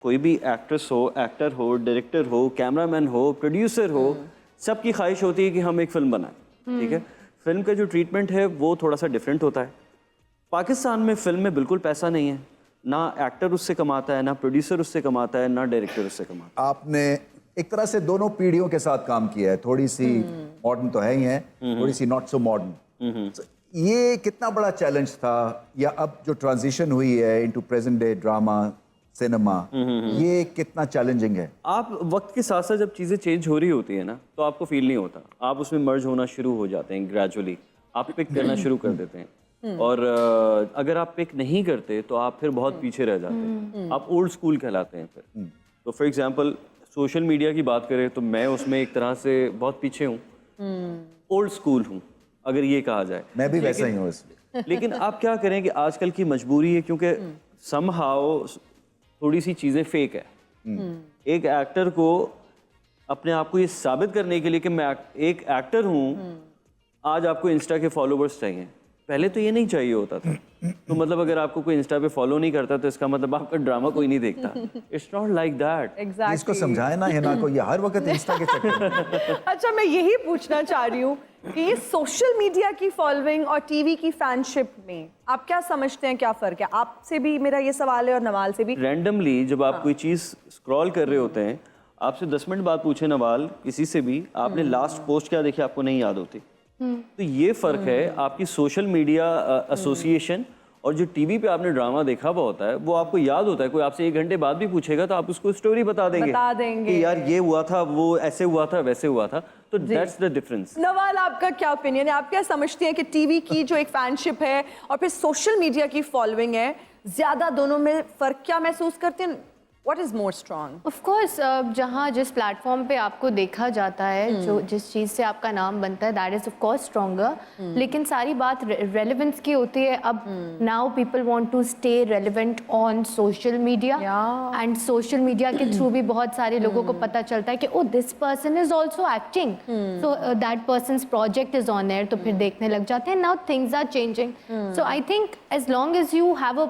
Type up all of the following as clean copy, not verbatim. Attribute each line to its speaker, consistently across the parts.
Speaker 1: कोई भी एक्ट्रेस हो, एक्टर हो, डायरेक्टर हो, कैमरामैन हो, प्रोड्यूसर हो, सबकी ख्वाहिश होती है कि हम एक फिल्म बनाएं, ठीक है। फिल्म का जो ट्रीटमेंट है वो थोड़ा सा डिफरेंट होता है। पाकिस्तान में फिल्म में बिल्कुल पैसा नहीं है, ना एक्टर उससे कमाता है, ना प्रोड्यूसर उससे कमाता है, ना डायरेक्टर उससे कमाता है।
Speaker 2: आपने एक तरह से दोनों पीढ़ियों के साथ काम किया है, थोड़ी सी मॉडर्न तो है ही है, थोड़ी सी नॉट सो मॉडर्न। ये कितना बड़ा चैलेंज था, या अब जो ट्रांजिशन हुई है into present day drama cinema, ये कितना चैलेंजिंग है?
Speaker 1: आप वक्त के साथ साथ जब चीज़ें चेंज हो रही होती है ना, तो आपको फील नहीं होता, आप उसमें मर्ज होना शुरू हो जाते हैं ग्रेजुअली, आप पिक करना शुरू कर देते हैं। और अगर आप पिक नहीं करते तो आप फिर बहुत पीछे रह जाते हैं, आप ओल्ड स्कूल कहलाते हैं फिर। तो फॉर एग्जांपल सोशल मीडिया की बात करें तो मैं उसमें एक तरह से बहुत पीछे हूँ, ओल्ड स्कूल हूँ अगर ये कहा जाए।
Speaker 2: मैं भी वैसा ही हूँ इसलिए।
Speaker 1: लेकिन आप क्या करें कि आजकल की मजबूरी है, क्योंकि समहाउ थोड़ी सी चीज़ें फेक है। एक एक्टर को अपने आप को ये साबित करने के लिए कि मैं एक एक्टर हूँ, आज आपको इंस्टा के फॉलोवर्स चाहिए, पहले तो ये नहीं चाहिए होता था। तो मतलब अगर आपको कोई इंस्टा पे फॉलो नहीं करता तो इसका मतलब आपका ड्रामा कोई नहीं देखता। It's not like that.
Speaker 3: Exactly.
Speaker 2: इसको समझाए ना हिना को, ये हर वक्त इंस्टा के चक्कर में।
Speaker 3: अच्छा, मैं यही पूछना चाह रही हूँ कि ये सोशल मीडिया की फॉलोइंग और टीवी की फैनशिप में आप क्या समझते हैं, क्या फर्क है? आपसे भी मेरा ये सवाल है और नवाल से भी।
Speaker 1: रैंडमली जब आप कोई चीज़ स्क्रॉल कर रहे होते हैं, आपसे 10 मिनट बाद पूछे नवाल किसी से भी, आपने लास्ट पोस्ट क्या देखी आपको नहीं याद होती। तो ये फर्क है आपकी सोशल मीडिया एसोसिएशन और जो टीवी पे आपने ड्रामा देखा हुआ होता है वो आपको याद होता है। कोई आपसे 1 घंटे बाद भी पूछेगा तो आप उसको स्टोरी बता देंगे कि यार ये हुआ था, वो ऐसे हुआ था, वैसे हुआ था। तो दैट्स द डिफरेंस।
Speaker 3: नवाल, आपका क्या ओपिनियन है? आप क्या समझते हैं कि टीवी की जो एक फैनशिप है और फिर सोशल मीडिया की फॉलोइंग है, ज्यादा दोनों में फर्क क्या महसूस करते हैं? What is more strong?
Speaker 4: Of course, जहाँ जिस प्लेटफॉर्म पे आपको देखा जाता है, जो जिस चीज़ से आपका नाम बनता है, that is of course stronger. लेकिन सारी बात रेलेवेंस की होती है। अब now people want to stay relevant on social media, and social media के थ्रू भी बहुत सारे लोगों को पता चलता है कि oh this person is also acting, so that person's project is on air, तो फिर देखने लग जाते हैं। Now things are changing, so I think as long as you have a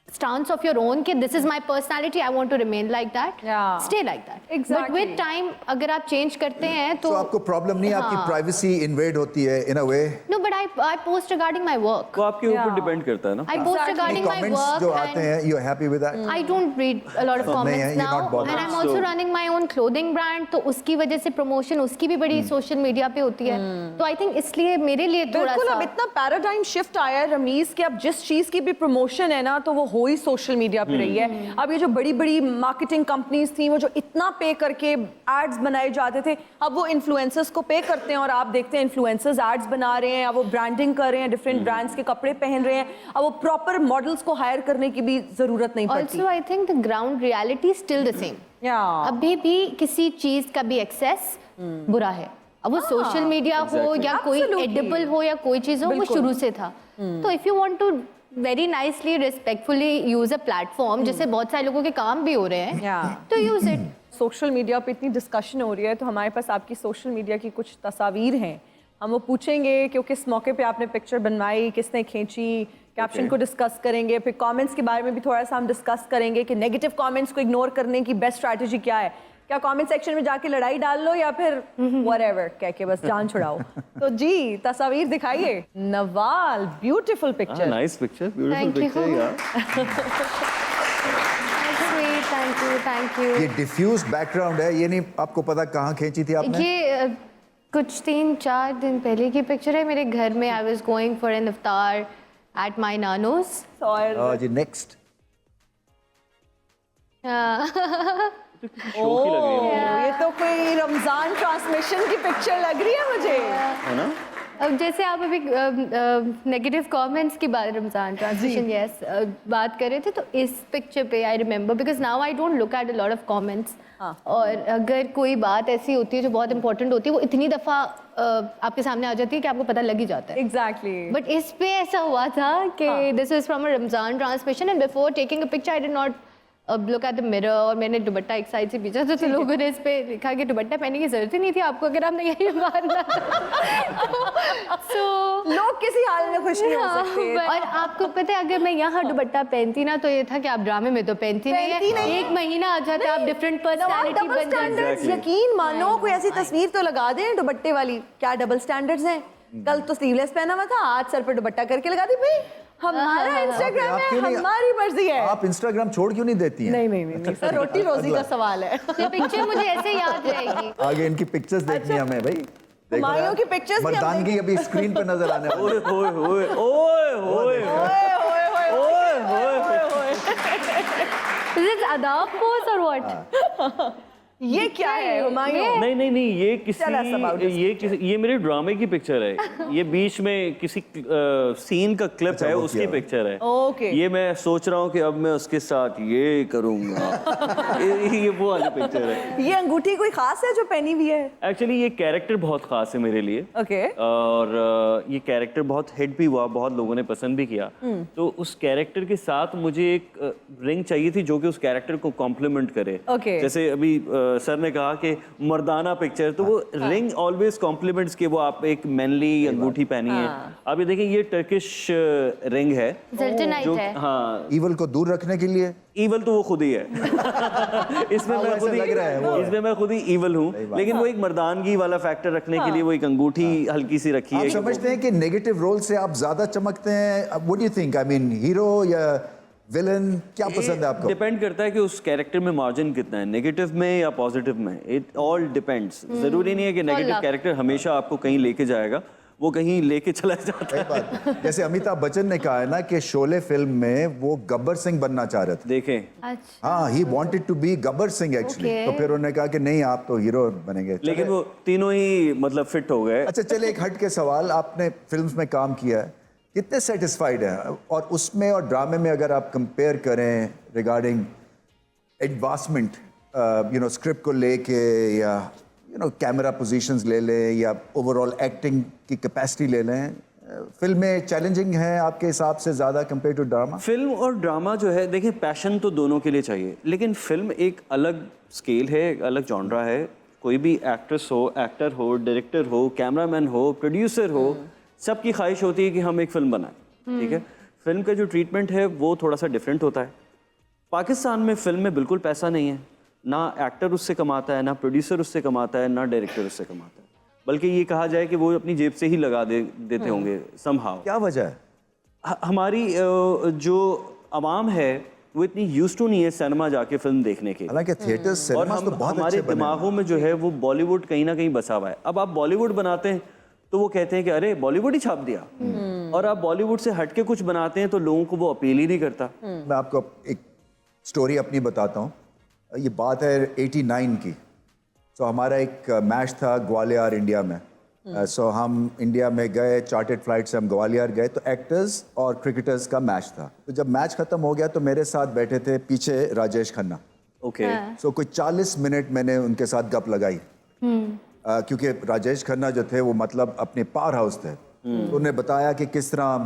Speaker 4: stance of your own कि this is my personality, I want to remain like that, stay like that.
Speaker 3: Exactly.
Speaker 4: But with time अगर आप change करते हैं तो
Speaker 2: आपको problem नहीं, आपकी privacy invade होती है in a way?
Speaker 4: No, but I post regarding my work.
Speaker 1: वो आपके ऊपर डिपेंड करता है ना।
Speaker 4: I post regarding my work
Speaker 2: जो आते हैं, you are happy with that?
Speaker 4: I don't read a lot of comments now, and I'm also running my own clothing brand, तो उसकी वजह से promotion उसकी भी बड़ी social media पे होती है। तो I think इसलिए मेरे लिए थोड़ा
Speaker 3: बिल्कुल
Speaker 4: सा
Speaker 3: अब इतना पैराडाइम शिफ्ट आया है रमीज कि अब जिस चीज की भी प्रमोशन है ना, तो वो हो ही सोशल मीडिया पे रही है। अब ये जो बड़ी बड़ी मार्केटिंग कंपनीज थी, वो जो इतना पे करके एड्स बनाए जाते थे, अब वो इन्फ्लुएंसर्स को पे करते हैं और आप देखते हैं इन्फ्लुएंसर्स एड्स बना रहे हैं, अब वो ब्रांडिंग कर रहे हैं, डिफरेंट ब्रांड्स के कपड़े पहन रहे हैं, अब वो प्रॉपर मॉडल्स को हायर करने की भी जरूरत नहीं पड़ती।
Speaker 4: Also I think the ground reality is still the same. अभी भी किसी चीज का भी एक्सेस बुरा है। अब वो सोशल मीडिया हो या कोई एडिबल हो या कोई चीज हो, वो शुरू से था। तो if you want to very nicely respectfully use a platform, जिससे बहुत सारे लोगों के काम भी हो रहे हैं, तो यूज इट।
Speaker 3: सोशल मीडिया पे इतनी डिस्कशन हो रही है, तो हमारे पास आपकी सोशल मीडिया की कुछ तस्वीर हैं, हम वो पूछेंगे कि किस मौके पे आपने पिक्चर बनवाई, किसने खींची, कैप्शन को डिस्कस करेंगे, फिर कमेंट्स के बारे में भी थोड़ा सा हम डिस्कस करेंगे कि नेगेटिव कमेंट्स को इग्नोर करने की बेस्ट स्ट्रैटेजी क्या है। क्या कमेंट सेक्शन में जाके लड़ाई डाल लो या फिर व्हाटएवर कह के बस जान छुड़ाओ? तो जी तस्वीर दिखाइए। Nawal, beautiful picture.
Speaker 1: Nice picture, beautiful picture यार।
Speaker 4: Thank you.
Speaker 2: ये डिफ्यूज बैकग्राउंड है, ये नहीं आपको पता कहाँ खींची थी आपने?
Speaker 4: ये कुछ 3-4 दिन पहले की पिक्चर है मेरे घर में। I was going for an iftar at my नानोस।
Speaker 2: जी नेक्स्ट।
Speaker 1: शौकी लग रही है।
Speaker 3: ये तो कोई रमजान ट्रांसमिशन की पिक्चर लग रही है मुझे,
Speaker 1: है ना?
Speaker 4: अब जैसे आप अभी नेगेटिव कमेंट्स की बात, रमजान ट्रांसमिशन यस बात कर रहे थे, तो इस पिक्चर पे I remember because now I don't look at a lot of comments, और अगर कोई बात ऐसी होती है जो बहुत इंपॉर्टेंट होती है, वो इतनी दफ़ा आपके सामने आ जाती है कि आपको पता लग ही जाता है।
Speaker 3: एग्जैक्टली।
Speaker 4: बट इस पे ऐसा हुआ था कि this is from a Ramzan transmission, and before taking a picture I did not अब लुक एट द मिरर, और मैंने दुपट्टा एक साइड से पीछा तो लोगों ने इस पे लिखा कि दुपट्टा पहनने की जरूरत ही नहीं थी आपको अगर आपने यही मारना। So,
Speaker 3: लोग किसी हाल में खुश नहीं हो सकते।
Speaker 4: और आपको पता है अगर मैं यहाँ दुपट्टा पहनती ना तो ये था कि आप ड्रामे में तो पहनती नहीं है, एक महीना आ जाता आप डिफरेंट पर्सनालिटी
Speaker 3: डबल
Speaker 4: बन जाते।
Speaker 3: स्टैंडर्ड्स, यकीन मानो कोई ऐसी तस्वीर तो लगा दें दुपट्टे वाली। क्या डबल स्टैंडर्ड्स हैं? कल तो स्लीवलेस पहना हुआ था, आज सर पे दुपट्टा करके लगा दी। भाई हमारा इंस्टाग्राम
Speaker 2: आप
Speaker 3: है,
Speaker 2: क्यों नहीं-
Speaker 3: हमारी मर्जी है।
Speaker 2: आप इंस्टाग्राम छोड़ क्यों नहीं देती हैं?
Speaker 3: नहीं सर, रोटी रोजी का सवाल है।
Speaker 4: ये पिक्चर मुझे ऐसे याद रहेगी।
Speaker 2: आगे इनकी पिक्चर्स देखनी है हमें भाई। देखो
Speaker 3: हुमायूं
Speaker 2: यार,
Speaker 3: की pictures भी हम
Speaker 2: मर्दानगी अभी स्क्रीन पे नजर आने वाली है।
Speaker 1: ओए ओए ओए ओए ओए ओए।
Speaker 4: Is it अदाब पोज और व्हाट?
Speaker 3: ये क्या है हुमायूं?
Speaker 1: नहीं नहीं नहीं, ये
Speaker 3: Tell us about this
Speaker 1: ये मेरे ड्रामे की पिक्चर है। ये बीच में किसी सीन का क्लिप
Speaker 2: अच्छा,
Speaker 1: है,
Speaker 2: वो
Speaker 1: उसकी
Speaker 2: किया।
Speaker 1: पिक्चर है।
Speaker 3: ओके।
Speaker 1: ये मैं सोच रहा हूँ कि अब मैं उसके साथ ये करूँगा। ये वो वाली पिक्चर है।
Speaker 3: ये अंगूठी कोई खास है जो पहनी हुई है?
Speaker 1: एक्चुअली ये कैरेक्टर बहुत खास है मेरे लिए।
Speaker 3: ओके।
Speaker 1: और ये कैरेक्टर बहुत हिट भी हुआ, बहुत लोगों ने पसंद भी किया। तो उस कैरेक्टर के साथ मुझे एक रिंग चाहिए थी जो कि उस कैरेक्टर को कॉम्प्लीमेंट करे।
Speaker 3: Okay.
Speaker 1: जैसे अभी सर ने कहा कि मर्दाना पिक्चर, तो वो रिंग ऑलवेज कॉम्प्लीमेंट्स के, वो आप एक मैनली अंगूठी पहनी है। आप ये देखिए, ये टर्किश रिंग है
Speaker 4: Ziltonite
Speaker 1: जो,
Speaker 4: है।
Speaker 1: हाँ,
Speaker 2: ईवल को दूर रखने के लिए।
Speaker 1: ईवल तो वो खुद ही है। इसमें
Speaker 2: हाँ,
Speaker 1: मैं
Speaker 2: वैसे
Speaker 1: खुद ही
Speaker 2: लग रहा है वो।
Speaker 1: इसमें मैं खुद ही ईवल हूँ, लेकिन वो एक मर्दानगी वाला फैक्टर रखने के लिए वो एक अंगूठी हल्की सी रखी
Speaker 2: आप
Speaker 1: है।
Speaker 2: समझते हैं कि नेगेटिव रोल से आप ज्यादा चमकते हैं? What do you think? I mean hero या विलन, क्या पसंद है आपको?
Speaker 1: डिपेंड करता है कि उस कैरेक्टर में मार्जिन कितना है, नेगेटिव में या पॉजिटिव में। It all depends. जरूरी नहीं है कि नेगेटिव
Speaker 4: luck.
Speaker 1: कैरेक्टर हमेशा आपको कहीं लेके जाएगा, वो कहीं लेके चला जाता
Speaker 2: सही बात। जैसे अमिताभ बच्चन ने कहा है ना कि शोले फिल्म में वो गब्बर सिंह बनना चाह रहे थे।
Speaker 1: है। देखें,
Speaker 4: अच्छा।
Speaker 2: हाँ, he wanted to be Gabbar Singh actually.
Speaker 4: Okay.
Speaker 2: तो फिर उन्होंने कहा कि नहीं, आप तो हीरो बनेंगे।
Speaker 1: लेकिन वो तीनों ही मतलब फिट हो गए।
Speaker 2: अच्छा, चले एक हट के सवाल, आपने फिल्म्स में काम किया है, कितने सेटिस्फाइड हैं? और उसमें और ड्रामे में अगर आप कंपेयर करें regarding advancement, you know, script को लेके या यू नो कैमरा पोजीशंस ले लें या ओवरऑल एक्टिंग की कैपेसिटी ले लें, फिल्में चैलेंजिंग हैं आपके हिसाब से ज़्यादा कंपेयर टू ड्रामा?
Speaker 1: फिल्म और ड्रामा जो है, देखिए पैशन तो दोनों के लिए चाहिए, लेकिन फिल्म एक अलग स्केल है, एक अलग जॉनरा है। कोई भी एक्ट्रेस हो, एक्टर हो, डायरेक्टर हो, कैमरामैन हो, प्रोड्यूसर हो, सबकी ख्वाहिश होती है कि हम एक फिल्म बनाएं। ठीक है, फिल्म का जो ट्रीटमेंट है वो थोड़ा सा डिफरेंट होता है। पाकिस्तान में फिल्म में बिल्कुल पैसा नहीं है, ना एक्टर उससे कमाता है, ना प्रोड्यूसर उससे कमाता है, ना डायरेक्टर उससे कमाता है, बल्कि ये कहा जाए कि वो अपनी जेब से ही लगा देते होंगे समहाउ।
Speaker 2: क्या वजह है?
Speaker 1: हमारी जो आवाम है वो इतनी यूज टू नहीं है सिनेमा जाके फिल्म देखने के।
Speaker 2: हालांकि थिएटर्स,
Speaker 1: और
Speaker 2: सिनेमास तो बहुत
Speaker 1: हमारे
Speaker 2: अच्छे बने हैं।
Speaker 1: दिमागों में जो है वो बॉलीवुड कहीं ना कहीं बसा हुआ है। अब आप बॉलीवुड बनाते हैं तो वो कहते हैं कि अरे बॉलीवुड ही छाप दिया, और आप बॉलीवुड से हटके कुछ बनाते हैं तो लोगों को वो अपील ही नहीं करता।
Speaker 2: मैं आपको एक स्टोरी अपनी बताता हूँ। ये बात है 89 की। सो हमारा एक मैच था ग्वालियर इंडिया में। सो हम इंडिया में गए, चार्टेड फ्लाइट से हम ग्वालियर गए, तो एक्टर्स और क्रिकेटर्स का मैच था। तो जब मैच खत्म हो गया तो मेरे साथ बैठे थे पीछे राजेश खन्ना।
Speaker 1: ओके।
Speaker 2: सो कोई 40 मिनट मैंने उनके साथ गप लगाई। क्योंकि राजेश खन्ना जो थे वो मतलब अपने पावर हाउस थे। तो उन्होंने बताया कि किस तरह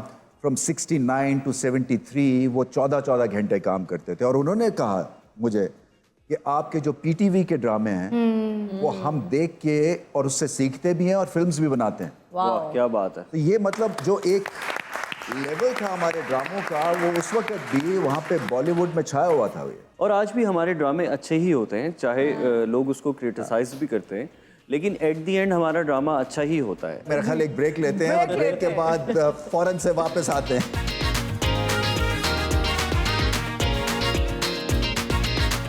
Speaker 2: फ्रॉम 69 टू 73 वो 14-14 घंटे काम करते थे। और उन्होंने कहा मुझे कि आपके जो पीटीवी के ड्रामे हैं वो हम देख के और उससे सीखते भी हैं और फिल्म्स भी बनाते हैं।
Speaker 1: वाह, क्या बात है।
Speaker 2: तो ये मतलब जो एक लेवल था हमारे ड्रामों का, वो उस वक्त भी वहाँ पे बॉलीवुड में छाया हुआ था।
Speaker 1: और आज भी हमारे ड्रामे अच्छे ही होते हैं, चाहे लोग उसको क्रिटिसाइज भी करते हैं, लेकिन एट द एंड हमारा ड्रामा अच्छा ही होता है।
Speaker 2: मेरा ख्याल एक ब्रेक लेते हैं और ब्रेक के बाद फौरन से वापस आते हैं।